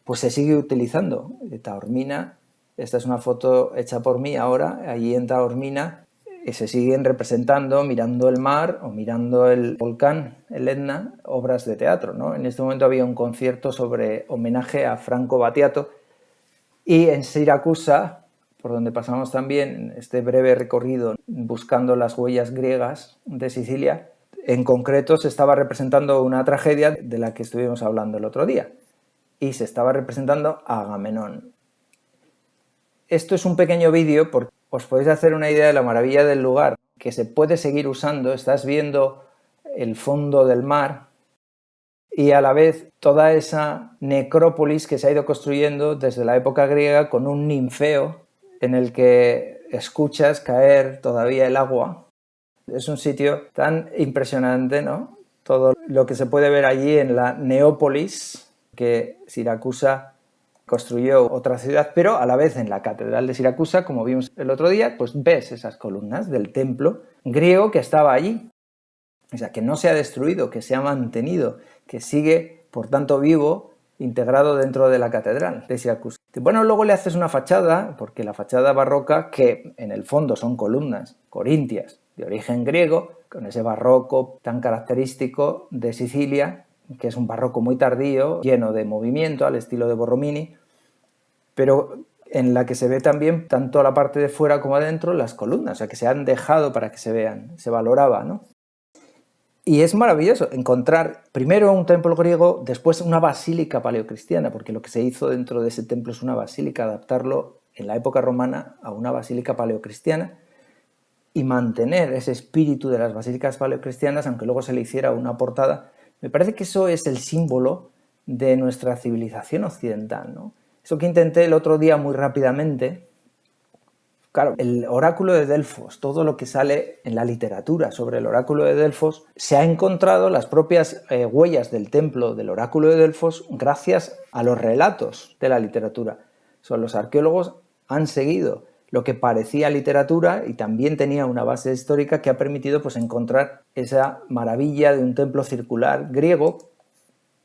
pues se sigue utilizando. Taormina, esta es una foto hecha por mí ahora, allí en Taormina se siguen representando, mirando el mar o mirando el volcán, el Etna, obras de teatro, ¿no? En este momento había un concierto sobre homenaje a Franco Battiato, y en Siracusa, por donde pasamos también este breve recorrido buscando las huellas griegas de Sicilia, en concreto se estaba representando una tragedia de la que estuvimos hablando el otro día, y se estaba representando a Agamenón. Esto es un pequeño vídeo porque os podéis hacer una idea de la maravilla del lugar, que se puede seguir usando. Estás viendo el fondo del mar y a la vez toda esa necrópolis que se ha ido construyendo desde la época griega, con un ninfeo en el que escuchas caer todavía el agua. Es un sitio tan impresionante, ¿no? Todo lo que se puede ver allí en la Neópolis, que Siracusa construyó otra ciudad, pero a la vez en la catedral de Siracusa, como vimos el otro día, pues ves esas columnas del templo griego que estaba allí. O sea, que no se ha destruido, que se ha mantenido, que sigue, por tanto, vivo, integrado dentro de la catedral de Siracusa. Bueno, luego le haces una fachada, porque la fachada barroca, que en el fondo son columnas corintias de origen griego, con ese barroco tan característico de Sicilia, que es un barroco muy tardío, lleno de movimiento, al estilo de Borromini, pero en la que se ve también, tanto a la parte de fuera como adentro, las columnas, o sea, que se han dejado para que se vean, se valoraba, ¿no? Y es maravilloso encontrar primero un templo griego, después una basílica paleocristiana, porque lo que se hizo dentro de ese templo es una basílica, adaptarlo en la época romana a una basílica paleocristiana y mantener ese espíritu de las basílicas paleocristianas, aunque luego se le hiciera una portada. Me parece que eso es el símbolo de nuestra civilización occidental, ¿no? Eso que intenté el otro día muy rápidamente. Claro, el oráculo de Delfos, todo lo que sale en la literatura sobre el oráculo de Delfos, se ha encontrado las propias huellas del templo del oráculo de Delfos gracias a los relatos de la literatura. Los arqueólogos han seguido lo que parecía literatura y también tenía una base histórica que ha permitido pues, encontrar esa maravilla de un templo circular griego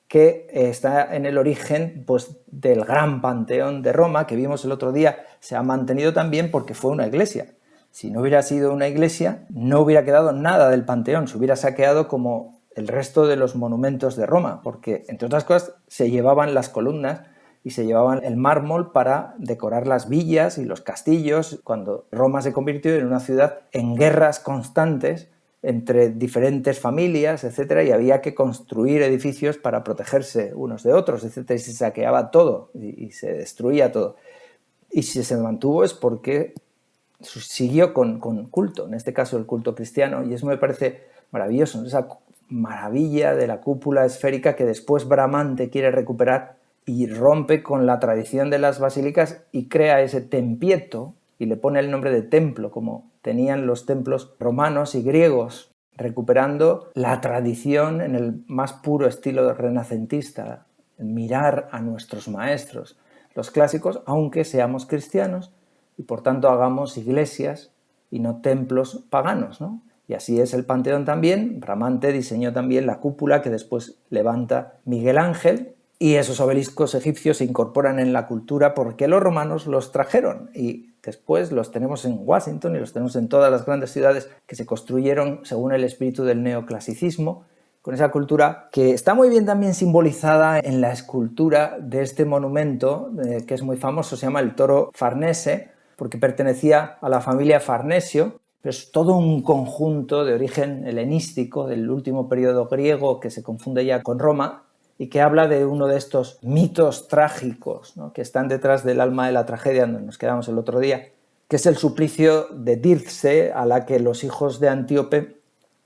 que está en el origen pues, del gran Panteón de Roma, que vimos el otro día. Se ha mantenido también porque fue una iglesia. Si no hubiera sido una iglesia, no hubiera quedado nada del Panteón, se hubiera saqueado como el resto de los monumentos de Roma, porque, entre otras cosas, se llevaban las columnas y se llevaban el mármol para decorar las villas y los castillos, cuando Roma se convirtió en una ciudad en guerras constantes entre diferentes familias, etcétera, y había que construir edificios para protegerse unos de otros, etcétera, y se saqueaba todo y se destruía todo. Y si se mantuvo es porque siguió con culto, en este caso el culto cristiano, y eso me parece maravilloso, esa maravilla de la cúpula esférica que después Bramante quiere recuperar y rompe con la tradición de las basílicas y crea ese tempieto y le pone el nombre de templo, como tenían los templos romanos y griegos, recuperando la tradición en el más puro estilo renacentista, mirar a nuestros maestros, los clásicos, aunque seamos cristianos, y por tanto hagamos iglesias y no templos paganos, ¿no? Y así es el Panteón también. Bramante diseñó también la cúpula que después levanta Miguel Ángel, y esos obeliscos egipcios se incorporan en la cultura porque los romanos los trajeron y después los tenemos en Washington y los tenemos en todas las grandes ciudades que se construyeron según el espíritu del neoclasicismo, con esa cultura que está muy bien también simbolizada en la escultura de este monumento que es muy famoso, se llama el Toro Farnese, porque pertenecía a la familia Farnesio, pero es todo un conjunto de origen helenístico del último periodo griego que se confunde ya con Roma, y que habla de uno de estos mitos trágicos, ¿no?, que están detrás del alma de la tragedia, donde nos quedamos el otro día, que es el suplicio de Dirce, a la que los hijos de Antíope,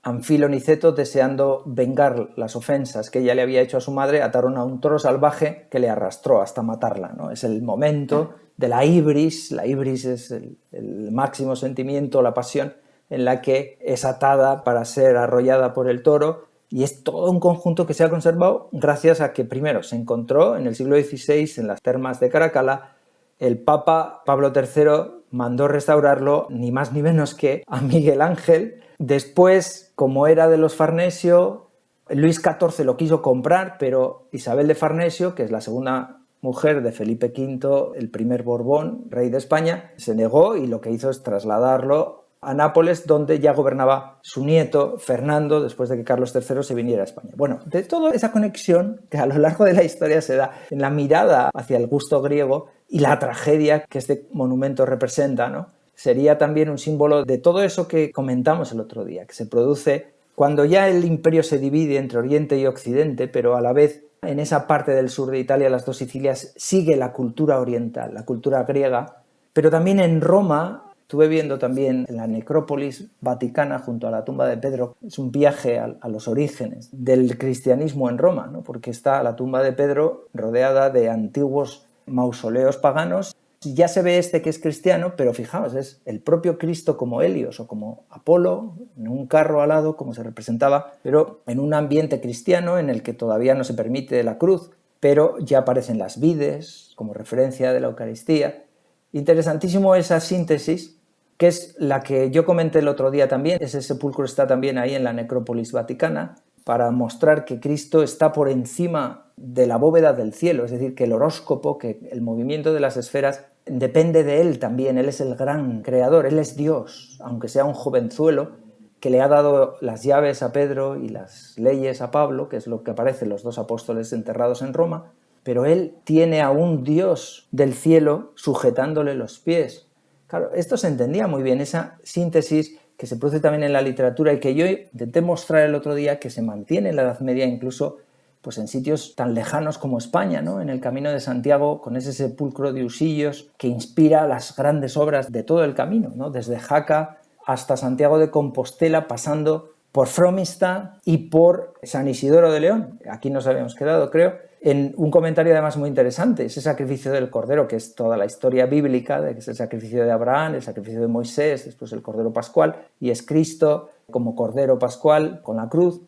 Anfilo y Ceto, deseando vengar las ofensas que ella le había hecho a su madre, ataron a un toro salvaje que le arrastró hasta matarla, ¿no? Es el momento de la ibris es el máximo sentimiento, la pasión, en la que es atada para ser arrollada por el toro. Y es todo un conjunto que se ha conservado gracias a que primero se encontró en el siglo XVI en las termas de Caracalla, el Papa Pablo III mandó restaurarlo ni más ni menos que a Miguel Ángel. Después, como era de los Farnesio, Luis XIV lo quiso comprar, pero Isabel de Farnesio, que es la segunda mujer de Felipe V, el primer Borbón, rey de España, se negó y lo que hizo es trasladarlo a Nápoles, donde ya gobernaba su nieto Fernando, después de que Carlos III se viniera a España. Bueno, de toda esa conexión que a lo largo de la historia se da en la mirada hacia el gusto griego y la tragedia que este monumento representa, ¿no?, sería también un símbolo de todo eso que comentamos el otro día, que se produce cuando ya el imperio se divide entre Oriente y Occidente, pero a la vez en esa parte del sur de Italia, las dos Sicilias, sigue la cultura oriental, la cultura griega, pero también en Roma. Estuve viendo también en la necrópolis vaticana junto a la tumba de Pedro. Es un viaje a los orígenes del cristianismo en Roma, ¿no?, porque está la tumba de Pedro rodeada de antiguos mausoleos paganos. Ya se ve que es cristiano, pero fijaos, es el propio Cristo como Helios o como Apolo, en un carro alado, como se representaba, pero en un ambiente cristiano en el que todavía no se permite la cruz, pero ya aparecen las vides como referencia de la Eucaristía. Interesantísimo esa síntesis, que es la que yo comenté el otro día también. Ese sepulcro está también ahí en la necrópolis vaticana, para mostrar que Cristo está por encima de la bóveda del cielo, es decir, que el horóscopo, que el movimiento de las esferas depende de él también. Él es el gran creador, él es Dios, aunque sea un jovenzuelo que le ha dado las llaves a Pedro y las leyes a Pablo, que es lo que aparece en los dos apóstoles enterrados en Roma, pero él tiene a un Dios del cielo sujetándole los pies. Claro, esto se entendía muy bien, esa síntesis que se produce también en la literatura y que yo intenté mostrar el otro día, que se mantiene en la Edad Media incluso pues en sitios tan lejanos como España, ¿no?, en el Camino de Santiago, con ese sepulcro de Usillos que inspira las grandes obras de todo el camino, ¿no?, desde Jaca hasta Santiago de Compostela, pasando por Fromista y por San Isidoro de León. Aquí nos habíamos quedado, creo, en un comentario además muy interesante, ese sacrificio del Cordero, que es toda la historia bíblica, que es el sacrificio de Abraham, el sacrificio de Moisés, después el Cordero Pascual, y es Cristo como Cordero Pascual con la cruz,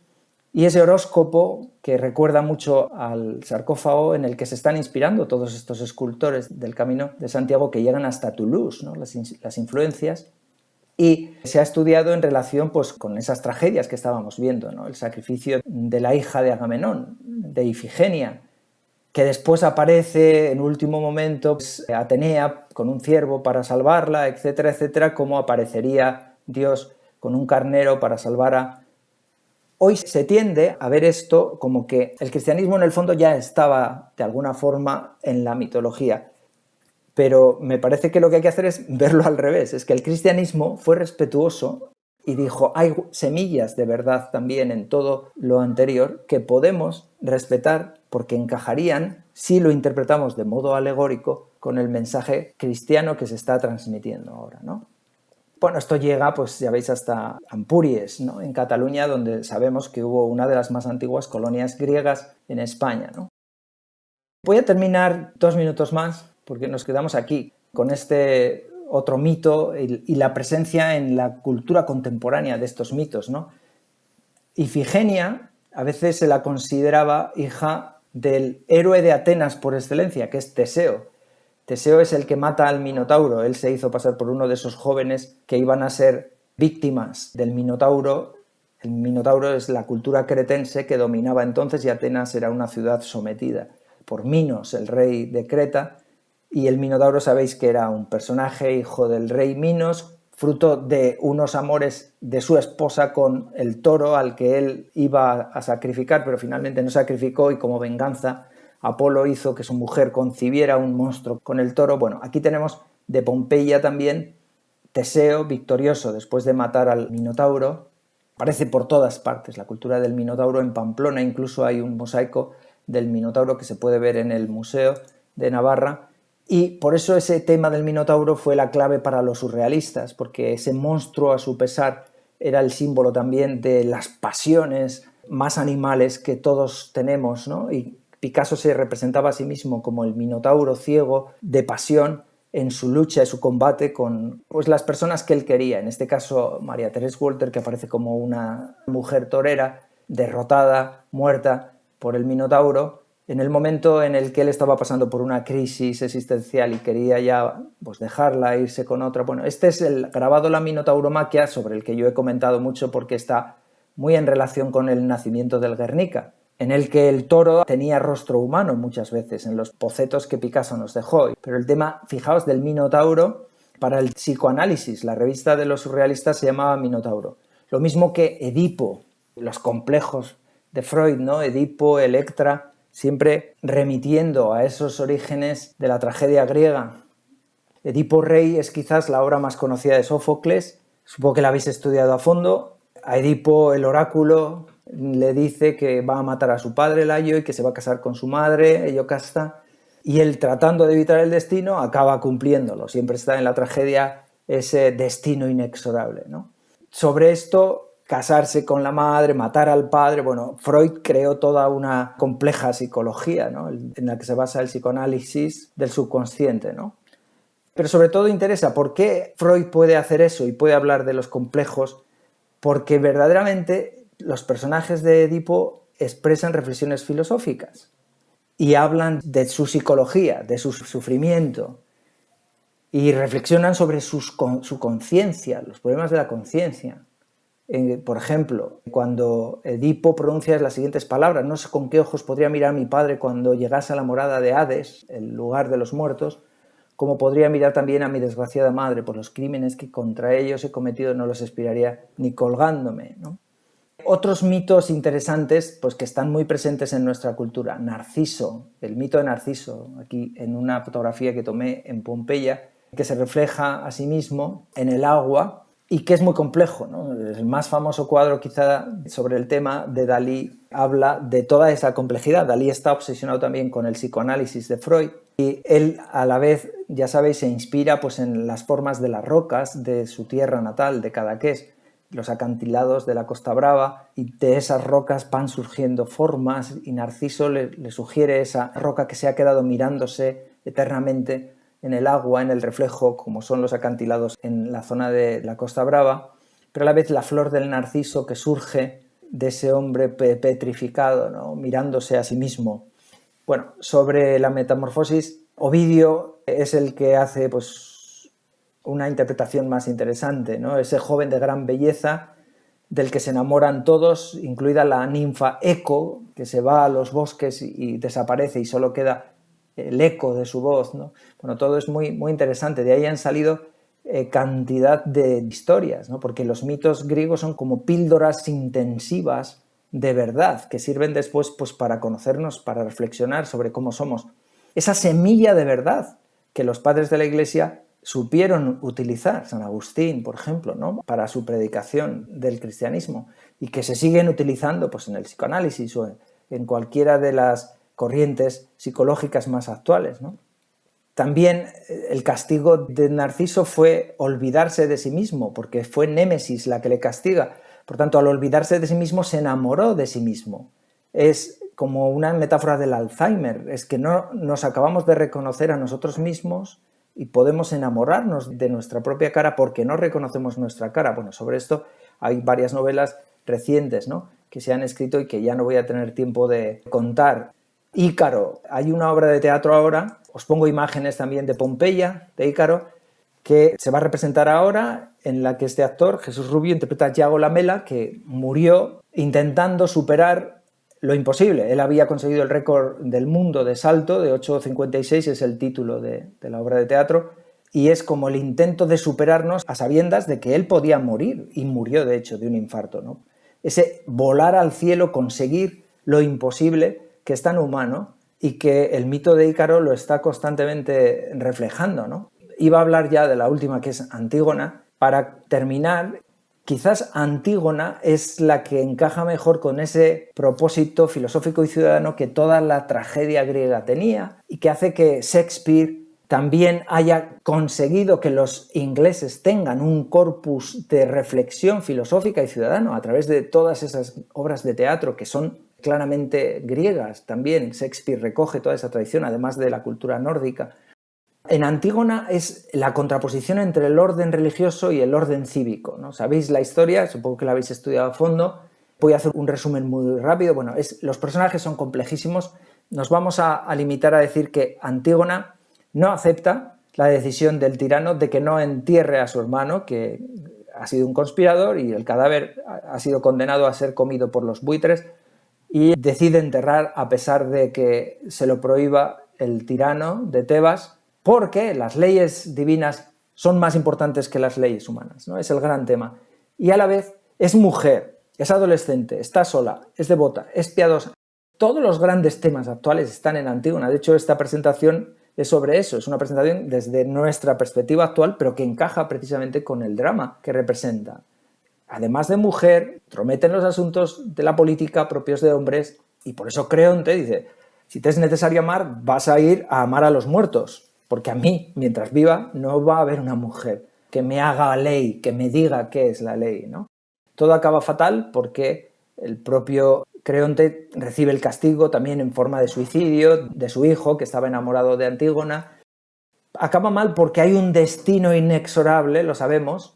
y ese horóscopo que recuerda mucho al sarcófago en el que se están inspirando todos estos escultores del Camino de Santiago que llegan hasta Toulouse, ¿no?, las influencias. Y se ha estudiado en relación pues, con esas tragedias que estábamos viendo, ¿no?, el sacrificio de la hija de Agamenón, de Ifigenia, que después aparece en último momento pues, Atenea con un ciervo para salvarla, etcétera, etcétera, como aparecería Dios con un carnero para salvar a... Hoy se tiende a ver esto como que el cristianismo en el fondo ya estaba de alguna forma en la mitología. Pero me parece que lo que hay que hacer es verlo al revés, es que el cristianismo fue respetuoso y dijo, hay semillas de verdad también en todo lo anterior que podemos respetar porque encajarían si lo interpretamos de modo alegórico con el mensaje cristiano que se está transmitiendo ahora, ¿no? Bueno, esto llega, pues ya veis, hasta Ampúries, ¿no?, en Cataluña, donde sabemos que hubo una de las más antiguas colonias griegas en España, ¿no? Voy a terminar 2 minutos más, porque nos quedamos aquí con este otro mito y la presencia en la cultura contemporánea de estos mitos, ¿no? Ifigenia a veces se la consideraba hija del héroe de Atenas por excelencia, que es Teseo, Teseo es el que mata al Minotauro. Él se hizo pasar por uno de esos jóvenes que iban a ser víctimas del Minotauro. El Minotauro es la cultura cretense que dominaba entonces, y Atenas era una ciudad sometida por Minos, el rey de Creta, y el Minotauro sabéis que era un personaje hijo del rey Minos, fruto de unos amores de su esposa con el toro al que él iba a sacrificar, pero finalmente no sacrificó, y como venganza Apolo hizo que su mujer concibiera un monstruo con el toro. Bueno, aquí tenemos de Pompeya también Teseo victorioso después de matar al Minotauro. Aparece por todas partes la cultura del Minotauro. En Pamplona incluso hay un mosaico del Minotauro que se puede ver en el Museo de Navarra, y por eso ese tema del Minotauro fue la clave para los surrealistas, porque ese monstruo, a su pesar, era el símbolo también de las pasiones más animales que todos tenemos, ¿no? Y Picasso se representaba a sí mismo como el Minotauro ciego de pasión en su lucha y su combate con pues, las personas que él quería. En este caso, María Teresa Walter, que aparece como una mujer torera, derrotada, muerta por el Minotauro, en el momento en el que él estaba pasando por una crisis existencial y quería ya pues, dejarla, irse con otra. Bueno, este es el grabado La Minotauromaquia, sobre el que yo he comentado mucho porque está muy en relación con el nacimiento del Guernica, en el que el toro tenía rostro humano muchas veces, en los bocetos que Picasso nos dejó. Pero el tema, fijaos, del Minotauro, para el psicoanálisis, la revista de los surrealistas se llamaba Minotauro. Lo mismo que Edipo, los complejos de Freud, ¿no? Edipo, Electra, siempre remitiendo a esos orígenes de la tragedia griega. Edipo Rey es quizás la obra más conocida de Sófocles, supongo que la habéis estudiado a fondo. A Edipo el oráculo le dice que va a matar a su padre Layo y que se va a casar con su madre, Yocasta, y él, tratando de evitar el destino, acaba cumpliéndolo. Siempre está en la tragedia ese destino inexorable, ¿no? Sobre esto, casarse con la madre, matar al padre, bueno, Freud creó toda una compleja psicología, ¿no? En la que se basa el psicoanálisis del subconsciente, ¿no? Pero sobre todo interesa por qué Freud puede hacer eso y puede hablar de los complejos, porque verdaderamente los personajes de Edipo expresan reflexiones filosóficas y hablan de su psicología, de su sufrimiento, y reflexionan sobre su conciencia, los problemas de la conciencia. Por ejemplo, cuando Edipo pronuncia las siguientes palabras: no sé con qué ojos podría mirar mi padre cuando llegase a la morada de Hades, el lugar de los muertos, como podría mirar también a mi desgraciada madre, por los crímenes que contra ellos he cometido no los expiraría ni colgándome, ¿no? Otros mitos interesantes pues, que están muy presentes en nuestra cultura. Narciso, el mito de Narciso, aquí en una fotografía que tomé en Pompeya, que se refleja a sí mismo en el agua y que es muy complejo, ¿no? El más famoso cuadro quizá sobre el tema de Dalí habla de toda esa complejidad. Dalí está obsesionado también con el psicoanálisis de Freud y él a la vez, ya sabéis, se inspira pues, en las formas de las rocas de su tierra natal, de Cadaqués, los acantilados de la Costa Brava, y de esas rocas van surgiendo formas y Narciso le sugiere esa roca que se ha quedado mirándose eternamente en el agua, en el reflejo, como son los acantilados en la zona de la Costa Brava, pero a la vez la flor del narciso que surge de ese hombre petrificado, ¿no? Mirándose a sí mismo. Bueno, sobre la metamorfosis, Ovidio es el que hace pues, una interpretación más interesante, ¿no? Ese joven de gran belleza del que se enamoran todos, incluida la ninfa Eco, que se va a los bosques y desaparece y solo queda el eco de su voz, ¿no? Bueno, todo es muy, muy interesante. De ahí han salido cantidad de historias, ¿no? Porque los mitos griegos son como píldoras intensivas de verdad que sirven después pues, para conocernos, para reflexionar sobre cómo somos. Esa semilla de verdad que los padres de la Iglesia supieron utilizar, San Agustín, por ejemplo, ¿no? Para su predicación del cristianismo, y que se siguen utilizando pues, en el psicoanálisis o en cualquiera de las corrientes psicológicas más actuales, ¿no? También el castigo de Narciso fue olvidarse de sí mismo, porque fue Némesis la que le castiga. Por tanto, al olvidarse de sí mismo, se enamoró de sí mismo. Es como una metáfora del Alzheimer, es que no nos acabamos de reconocer a nosotros mismos y podemos enamorarnos de nuestra propia cara porque no reconocemos nuestra cara. Bueno, sobre esto hay varias novelas recientes, ¿no?, que se han escrito y que ya no voy a tener tiempo de contar. Ícaro, hay una obra de teatro ahora Os pongo imágenes también de Pompeya, de Ícaro, que se va a representar ahora, en la que este actor, Jesús Rubio, interpreta a Yago Lamela, que murió intentando superar lo imposible. Él había conseguido el récord del mundo de salto, de 8,56, es el título de la obra de teatro, y es como el intento de superarnos a sabiendas de que él podía morir, y murió de hecho de un infarto, ¿no? Ese volar al cielo, conseguir lo imposible, que es tan humano y que el mito de Ícaro lo está constantemente reflejando, ¿no? Iba a hablar ya de la última, que es Antígona. Para terminar, quizás Antígona es la que encaja mejor con ese propósito filosófico y ciudadano que toda la tragedia griega tenía y que hace que Shakespeare también haya conseguido que los ingleses tengan un corpus de reflexión filosófica y ciudadano a través de todas esas obras de teatro que son claramente griegas. También Shakespeare recoge toda esa tradición, además de la cultura nórdica. En Antígona es la contraposición entre el orden religioso y el orden cívico, ¿no? ¿Sabéis la historia? Supongo que la habéis estudiado a fondo. Voy a hacer un resumen muy rápido. Bueno, los personajes son complejísimos. Nos vamos a limitar a decir que Antígona no acepta la decisión del tirano de que no entierre a su hermano, que ha sido un conspirador y el cadáver ha sido condenado a ser comido por los buitres, y decide enterrar a pesar de que se lo prohíba el tirano de Tebas, porque las leyes divinas son más importantes que las leyes humanas, ¿no? Es el gran tema. Y a la vez es mujer, es adolescente, está sola, es devota, es piadosa. Todos los grandes temas actuales están en Antígona. De hecho, esta presentación es sobre eso. Es una presentación desde nuestra perspectiva actual, pero que encaja precisamente con el drama que representa. Además de mujer, entromete en los asuntos de la política propios de hombres, y por eso Creonte dice: si te es necesario amar, vas a ir a amar a los muertos, porque a mí, mientras viva, no va a haber una mujer que me haga ley, que me diga qué es la ley, ¿no? Todo acaba fatal porque el propio Creonte recibe el castigo también en forma de suicidio de su hijo, que estaba enamorado de Antígona. Acaba mal porque hay un destino inexorable, lo sabemos.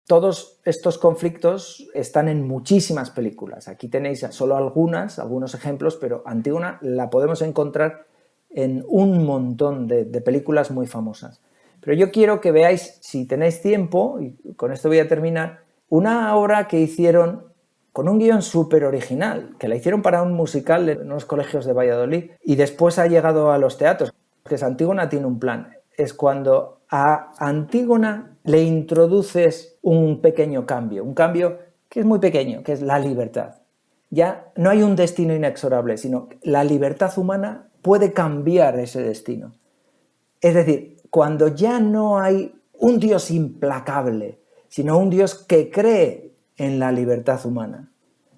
Todos estos conflictos están en muchísimas películas. Aquí tenéis solo algunos ejemplos, pero Antígona la podemos encontrar en un montón de películas muy famosas. Pero yo quiero que veáis, si tenéis tiempo, y con esto voy a terminar, una obra que hicieron con un guión súper original, que la hicieron para un musical en unos colegios de Valladolid y después ha llegado a los teatros. Que es Antígona tiene un plan. Es cuando a Antígona le introduces un pequeño cambio, un cambio que es muy pequeño, que es la libertad. Ya no hay un destino inexorable, sino que la libertad humana puede cambiar ese destino. Es decir, cuando ya no hay un Dios implacable, sino un Dios que cree en la libertad humana,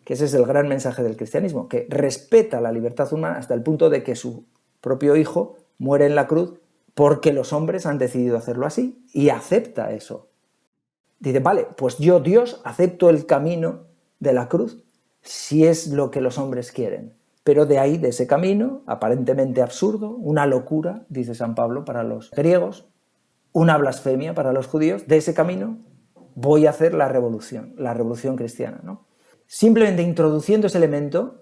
que ese es el gran mensaje del cristianismo, que respeta la libertad humana hasta el punto de que su propio hijo muere en la cruz porque los hombres han decidido hacerlo así, y acepta eso. Dice, vale, pues yo, Dios, acepto el camino de la cruz si es lo que los hombres quieren. Pero de ahí, de ese camino, aparentemente absurdo, una locura, dice San Pablo, para los griegos, una blasfemia para los judíos, de ese camino voy a hacer la revolución cristiana, ¿no? Simplemente introduciendo ese elemento,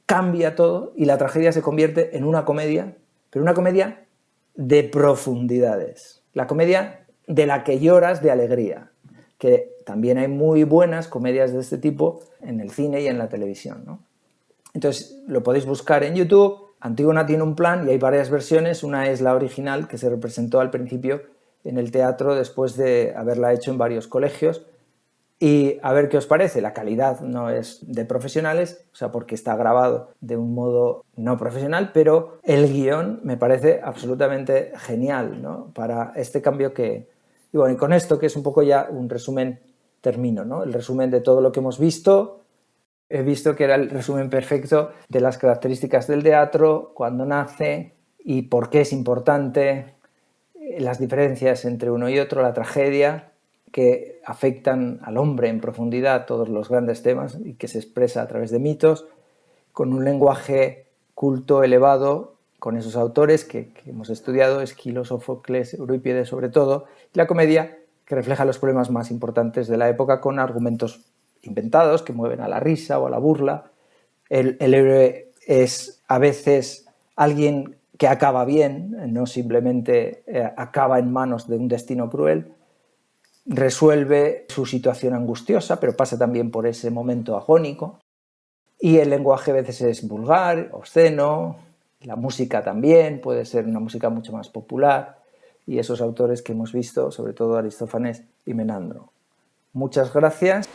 cambia todo y la tragedia se convierte en una comedia, pero una comedia de profundidades. La comedia de la que lloras de alegría, que también hay muy buenas comedias de este tipo en el cine y en la televisión, ¿no? Entonces lo podéis buscar en YouTube. Antígona tiene un plan y hay varias versiones. Una es la original, que se representó al principio en el teatro después de haberla hecho en varios colegios. Y a ver qué os parece. La calidad no es de profesionales, o sea, porque está grabado de un modo no profesional, pero el guión me parece absolutamente genial, ¿no? Para este cambio que... Y bueno, y con esto, que es un poco ya un resumen, termino, ¿no? El resumen de todo lo que hemos visto. He visto que era el resumen perfecto de las características del teatro, cuándo nace y por qué es importante, las diferencias entre uno y otro, la tragedia, que afectan al hombre en profundidad, todos los grandes temas, y que se expresa a través de mitos, con un lenguaje culto elevado, con esos autores que hemos estudiado, Esquilo, Sófocles, Eurípides sobre todo, y la comedia, que refleja los problemas más importantes de la época con argumentos inventados que mueven a la risa o a la burla. El héroe es a veces alguien que acaba bien, no simplemente acaba en manos de un destino cruel, resuelve su situación angustiosa, pero pasa también por ese momento agónico. Y el lenguaje a veces es vulgar, obsceno, la música también puede ser una música mucho más popular, y esos autores que hemos visto, sobre todo Aristófanes y Menandro. Muchas gracias.